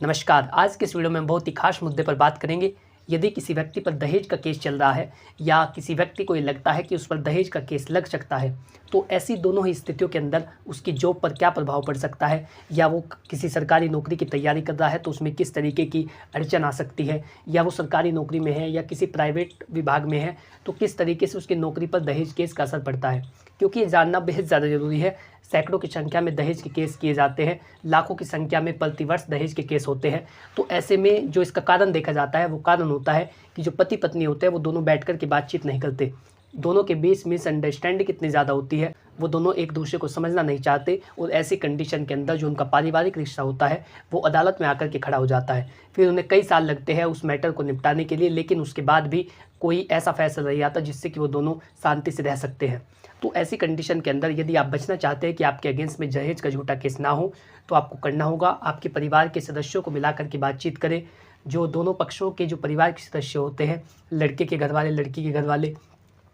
नमस्कार। आज के इस वीडियो में हम बहुत ही खास मुद्दे पर बात करेंगे। यदि किसी व्यक्ति पर दहेज का केस चल रहा है या किसी व्यक्ति को ये लगता है कि उस पर दहेज का केस लग सकता है, तो ऐसी दोनों ही स्थितियों के अंदर उसकी जॉब पर क्या प्रभाव पड़ सकता है, या वो किसी सरकारी नौकरी की तैयारी कर रहा है तो उसमें किस तरीके की अड़चन आ सकती है, या वो सरकारी नौकरी में है या किसी प्राइवेट विभाग में है तो किस तरीके से उसकी नौकरी पर दहेज केस का असर पड़ता है। क्योंकि ये जानना बेहद ज़्यादा ज़रूरी है। सैकड़ों की संख्या में दहेज के केस किए जाते हैं, लाखों की संख्या में प्रतिवर्ष दहेज के केस होते हैं। तो ऐसे में जो इसका कारण देखा जाता है वो कारण होता है कि जो पति पत्नी होते हैं वो दोनों बैठ कर के बातचीत नहीं करते। दोनों के बीच मिसअंडरस्टैंडिंग इतनी ज़्यादा होती है, वो दोनों एक दूसरे को समझना नहीं चाहते, और ऐसी कंडीशन के अंदर जो उनका पारिवारिक रिश्ता होता है वो अदालत में आकर के खड़ा हो जाता है। फिर उन्हें कई साल लगते हैं उस मैटर को निपटाने के लिए, लेकिन उसके बाद भी कोई ऐसा फैसला नहीं आता जिससे कि वो दोनों शांति से रह सकते हैं। तो ऐसी कंडीशन के अंदर यदि आप बचना चाहते हैं कि आपके अगेंस्ट में दहेज का झूठा केस ना हो, तो आपको करना होगा आपके परिवार के सदस्यों को मिला करके बातचीत करें। जो दोनों पक्षों के जो परिवार के सदस्य होते हैं, लड़के के घर वाले, लड़की के घर वाले,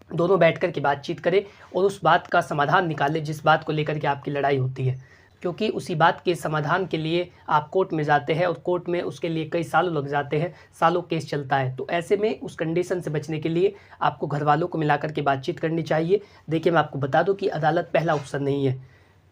दोनों बैठ कर के बातचीत करें और उस बात का समाधान निकालें जिस बात को लेकर के आपकी लड़ाई होती है। क्योंकि उसी बात के समाधान के लिए आप कोर्ट में जाते हैं और कोर्ट में उसके लिए कई सालों लग जाते हैं, सालों केस चलता है। तो ऐसे में उस कंडीशन से बचने के लिए आपको घर वालों को मिलाकर के बातचीत करनी चाहिए। देखिए, मैं आपको बता दूं कि अदालत पहला ऑप्शन नहीं है।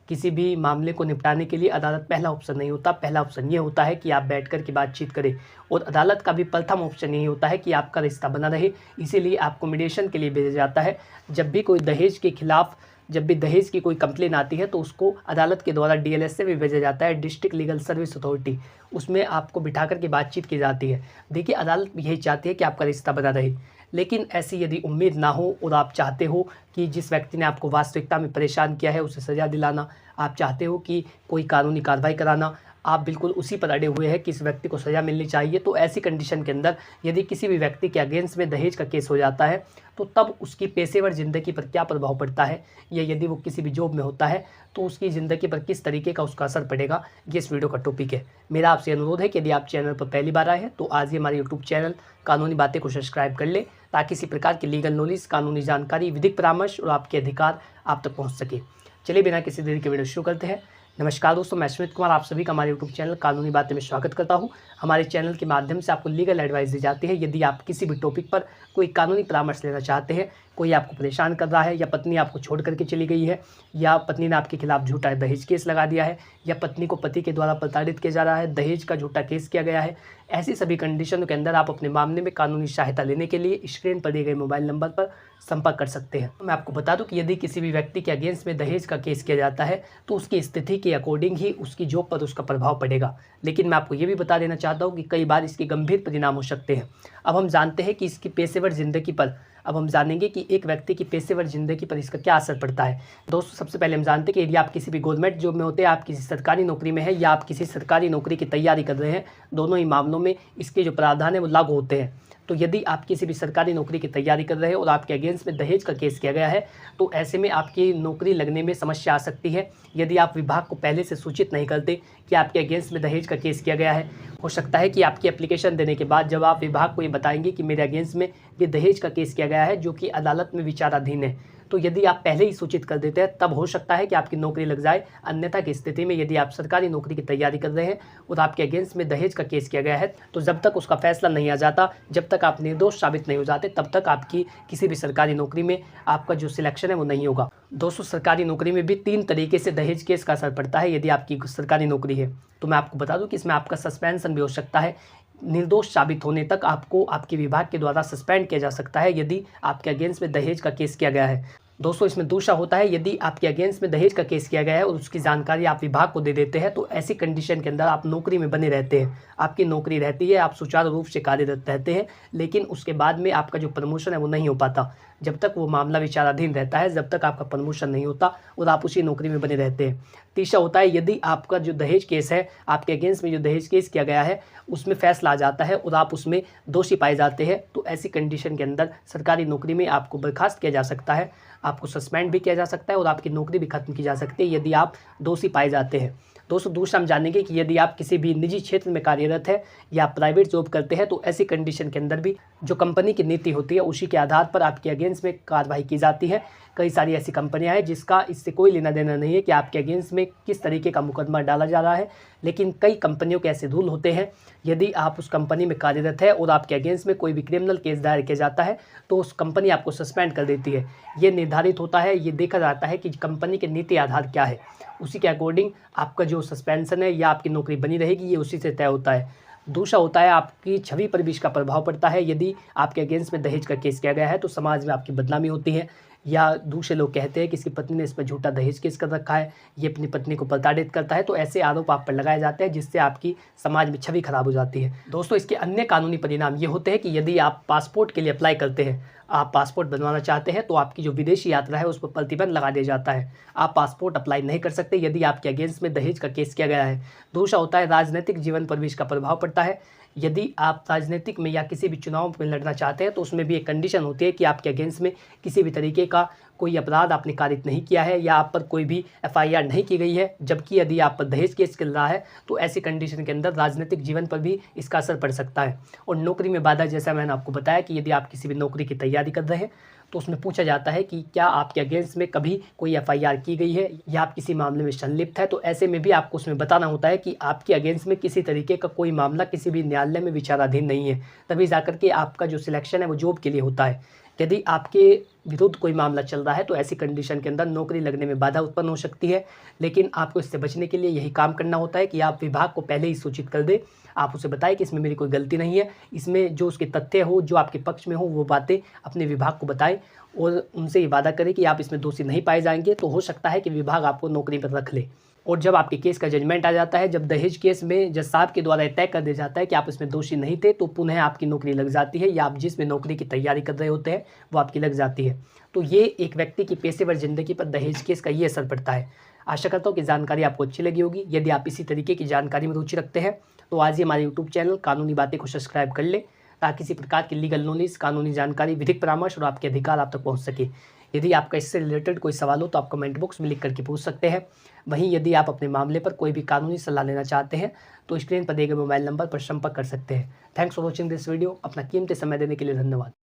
किसी भी मामले को निपटाने के लिए अदालत पहला ऑप्शन नहीं होता। पहला ऑप्शन ये होता है कि आप बैठ कर के बातचीत करें, और अदालत का भी प्रथम ऑप्शन यही होता है कि आपका रिश्ता बना रहे। इसीलिए आपको मीडिएशन के लिए भेजा जाता है। जब भी कोई दहेज के खिलाफ, जब भी दहेज की कोई कंप्लेन आती है तो उसको अदालत के द्वारा डीएलएस से भी भेजा जाता है, डिस्ट्रिक्ट लीगल सर्विस अथॉरिटी। उसमें आपको बिठा करके बातचीत की जाती है। देखिए, अदालत यही चाहती है कि आपका रिश्ता बना रहे, लेकिन ऐसी यदि उम्मीद ना हो और आप चाहते हो कि जिस व्यक्ति ने आपको वास्तविकता में परेशान किया है उसे सज़ा दिलाना, आप चाहते हो कि कोई कानूनी कार्रवाई कराना, आप बिल्कुल उसी पर अड़े हुए हैं कि इस व्यक्ति को सज़ा मिलनी चाहिए, तो ऐसी कंडीशन के अंदर यदि किसी भी व्यक्ति के अगेंस्ट में दहेज का केस हो जाता है तो तब उसकी पेशेवर ज़िंदगी पर क्या प्रभाव पड़ता है, या यदि वो किसी भी जॉब में होता है तो उसकी ज़िंदगी पर किस तरीके का उसका असर पड़ेगा, ये इस वीडियो का टॉपिक है। मेरा आपसे अनुरोध है कि यदि आप चैनल पर पहली बार आए हैं तो आज ही हमारे यूट्यूब चैनल कानूनी बातें को सब्सक्राइब कर ले, ताकि इसी प्रकार की लीगल नॉलेज, कानूनी जानकारी, विधिक परामर्श और आपके अधिकार आप तक पहुँच सके। चलिए बिना किसी देरी के वीडियो शुरू करते हैं। नमस्कार दोस्तों, मैं सुमित कुमार आप सभी का हमारे यूट्यूब चैनल कानूनी बातें में स्वागत करता हूं। हमारे चैनल के माध्यम से आपको लीगल एडवाइस दी जाती है। यदि आप किसी भी टॉपिक पर कोई कानूनी परामर्श लेना चाहते हैं, कोई आपको परेशान कर रहा है, या पत्नी आपको छोड़ करके चली गई है, या पत्नी ने आपके खिलाफ झूठा दहेज केस लगा दिया है, या पत्नी को पति के द्वारा प्रताड़ित किया जा रहा है, दहेज का झूठा केस किया गया है, ऐसी सभी कंडीशनों के अंदर आप अपने मामले में कानूनी सहायता लेने के लिए स्क्रीन पर दिए गए मोबाइल नंबर पर संपर्क कर सकते हैं। मैं आपको बता दूं कि यदि किसी भी व्यक्ति के अगेंस्ट में दहेज का केस किया जाता है तो उसकी स्थिति के अकॉर्डिंग ही उसकी जॉब पर उसका प्रभाव पड़ेगा। लेकिन मैं आपको ये भी बता देना चाहता हूँ कि कई बार इसके गंभीर परिणाम हो सकते हैं। अब हम जानते हैं कि इसकी पेशेवर ज़िंदगी पर, अब हम जानेंगे कि एक व्यक्ति की पेशेवर ज़िंदगी पर इसका क्या असर पड़ता है। दोस्तों, सबसे पहले हम जानते हैं कि यदि आप किसी भी गवर्नमेंट जॉब में होते हैं, आप किसी सरकारी नौकरी में है, या आप किसी सरकारी नौकरी की तैयारी कर रहे हैं, दोनों ही मामलों में इसके जो प्रावधान है वो लागू होते हैं। तो यदि आप किसी भी सरकारी नौकरी की तैयारी कर रहे हैं और आपके अगेंस्ट में दहेज का केस किया गया है, तो ऐसे में आपकी नौकरी लगने में समस्या आ सकती है। यदि आप विभाग को पहले से सूचित नहीं करते कि आपके अगेंस्ट में दहेज का केस किया गया है, हो सकता है कि आपकी एप्लीकेशन देने के बाद जब आप विभाग को ये बताएंगे कि मेरे अगेंस्ट में ये दहेज का केस किया गया है जो कि अदालत में विचाराधीन है, तो यदि आप पहले ही सूचित कर देते हैं तब हो सकता है कि आपकी नौकरी लग जाए। अन्यथा की स्थिति में यदि आप सरकारी नौकरी की तैयारी कर रहे हैं और आपके अगेंस्ट में दहेज का केस किया गया है, तो जब तक उसका फैसला नहीं आ जाता, जब तक आप निर्दोष साबित नहीं हो जाते, तब तक आपकी किसी भी सरकारी नौकरी में आपका जो सिलेक्शन है वो नहीं होगा। दोस्तों, सरकारी नौकरी में भी 3 तरीके से दहेज केस का असर पड़ता है। यदि आपकी सरकारी नौकरी है तो मैं आपको बता दूं कि इसमें आपका सस्पेंशन भी हो सकता है। निर्दोष साबित होने तक आपको आपके विभाग के द्वारा सस्पेंड किया जा सकता है यदि आपके अगेंस्ट में दहेज का केस किया गया है। दोस्तों, इसमें दूसरा होता है, यदि आपके अगेंस्ट में दहेज का केस किया गया है और उसकी जानकारी आप विभाग को दे देते हैं, तो ऐसी कंडीशन के अंदर आप नौकरी में बने रहते हैं, आपकी नौकरी रहती है, आप सुचारू रूप से कार्यरत रहते हैं, लेकिन उसके बाद में आपका जो प्रमोशन है वो नहीं हो पाता। जब तक वो मामला विचाराधीन रहता है, जब तक आपका प्रमोशन नहीं होता और आप उसी नौकरी में बने रहते हैं। तीसरा होता है, यदि आपका जो दहेज केस है, आपके अगेंस्ट में जो दहेज केस किया गया है उसमें फैसला आ जाता है और आप उसमें दोषी पाए जाते हैं, तो ऐसी कंडीशन के अंदर सरकारी नौकरी में आपको बर्खास्त किया जा सकता है, आपको सस्पेंड भी किया जा सकता है और आपकी नौकरी भी खत्म की जा सकती है यदि आप दोषी पाए जाते हैं। दोस्तों, दूसरा हम जानेंगे कि यदि आप किसी भी निजी क्षेत्र में कार्यरत है या प्राइवेट जॉब करते हैं, तो ऐसी कंडीशन के अंदर भी जो कंपनी की नीति होती है उसी के आधार पर आपके अगेंस्ट में कार्रवाई की जाती है। कई सारी ऐसी कंपनियां हैं जिसका इससे कोई लेना देना नहीं है कि आपके अगेंस्ट में किस तरीके का मुकदमा डाला जा रहा है, लेकिन कई कंपनियों के ऐसे रूल होते हैं, यदि आप उस कंपनी में कार्यरत है और आपके अगेंस्ट में कोई भी क्रिमिनल केस दायर किया जाता है तो उस कंपनी आपको सस्पेंड कर देती है। ये निर्धारित होता है, ये देखा जाता है कि कंपनी के नीति आधार क्या है, उसी के अकॉर्डिंग आपका जो सस्पेंशन है या आपकी नौकरी बनी रहेगी, ये उसी से तय होता है। दूसरा होता है आपकी छवि पर भी इसका प्रभाव पड़ता है। यदि आपके अगेंस्ट में दहेज का केस किया गया है तो समाज में आपकी बदनामी होती है, या दूसरे लोग कहते हैं कि इसकी पत्नी ने इस पर झूठा दहेज केस कर रखा है, ये अपनी पत्नी को प्रताड़ित करता है, तो ऐसे आरोप आप पर लगाए जाते हैं जिससे आपकी समाज में छवि खराब हो जाती है। दोस्तों, इसके अन्य कानूनी परिणाम ये होते हैं कि यदि आप पासपोर्ट के लिए अप्लाई करते हैं, आप पासपोर्ट बनवाना चाहते हैं, तो आपकी जो विदेशी यात्रा है उस पर प्रतिबंध लगा दिया जाता है। आप पासपोर्ट अप्लाई नहीं कर सकते यदि आपके अगेंस्ट में दहेज का केस किया गया है। दूसरा होता है राजनीतिक जीवन पर भी इसका प्रभाव पड़ता है। यदि आप राजनीतिक में या किसी भी चुनाव में लड़ना चाहते हैं तो उसमें भी एक कंडीशन होती है कि आपके अगेंस्ट में किसी भी तरीके का कोई अपराध आपने कारित नहीं किया है या आप पर कोई भी एफआईआर नहीं की गई है। जबकि यदि आप पर दहेज केस चल रहा है तो ऐसी कंडीशन के अंदर राजनीतिक जीवन पर भी इसका असर पड़ सकता है। और नौकरी में बाधा, जैसा मैंने आपको बताया कि यदि आप किसी भी नौकरी की तैयारी कर रहे हैं तो उसमें पूछा जाता है कि क्या आपके अगेंस्ट में कभी कोई एफआईआर की गई है या आप किसी मामले में संलिप्त है, तो ऐसे में भी आपको उसमें बताना होता है कि आपके अगेंस्ट में किसी तरीके का कोई मामला किसी भी न्यायालय में विचाराधीन नहीं है, तभी जाकर के आपका जो सिलेक्शन है वो जॉब के लिए होता है। यदि आपके विरुद्ध कोई मामला चल रहा है तो ऐसी कंडीशन के अंदर नौकरी लगने में बाधा उत्पन्न हो सकती है, लेकिन आपको इससे बचने के लिए यही काम करना होता है कि आप विभाग को पहले ही सूचित कर दें। आप उसे बताएं कि इसमें मेरी कोई गलती नहीं है, इसमें जो उसके तथ्य हो, जो आपके पक्ष में हो, वो बातें अपने विभाग को बताएं और उनसे ये वादा करें कि आप इसमें दोषी नहीं पाए जाएंगे, तो हो सकता है कि विभाग आपको नौकरी पर रख ले। और जब आपके केस का जजमेंट आ जाता है, जब दहेज केस में जज साहब के द्वारा तय कर दिया जाता है कि आप इसमें दोषी नहीं थे, तो पुनः आपकी नौकरी लग जाती है या आप जिसमें नौकरी की तैयारी कर रहे होते हैं वो आपकी लग जाती है। तो ये एक व्यक्ति की पेशेवर ज़िंदगी पर दहेज केस का ये असर पड़ता है। आशा करता हूँ कि जानकारी आपको अच्छी लगी होगी। यदि आप इसी तरीके की जानकारी में रुचि रखते हैं तो आज ही हमारे यूट्यूब चैनल कानूनी बातें को सब्सक्राइब कर ले, ताकि किसी प्रकार की लीगल नॉलेज, कानूनी जानकारी, विधिक परामर्श और आपके अधिकार आप तक पहुँच सके। यदि आपका इससे रिलेटेड कोई सवाल हो तो आप कमेंट बॉक्स में लिख करके पूछ सकते हैं। वहीं यदि आप अपने मामले पर कोई भी कानूनी सलाह लेना चाहते हैं तो स्क्रीन पर दिए गए मोबाइल नंबर पर संपर्क कर सकते हैं। Thanks for watching this video. अपना कीमती समय देने के लिए धन्यवाद।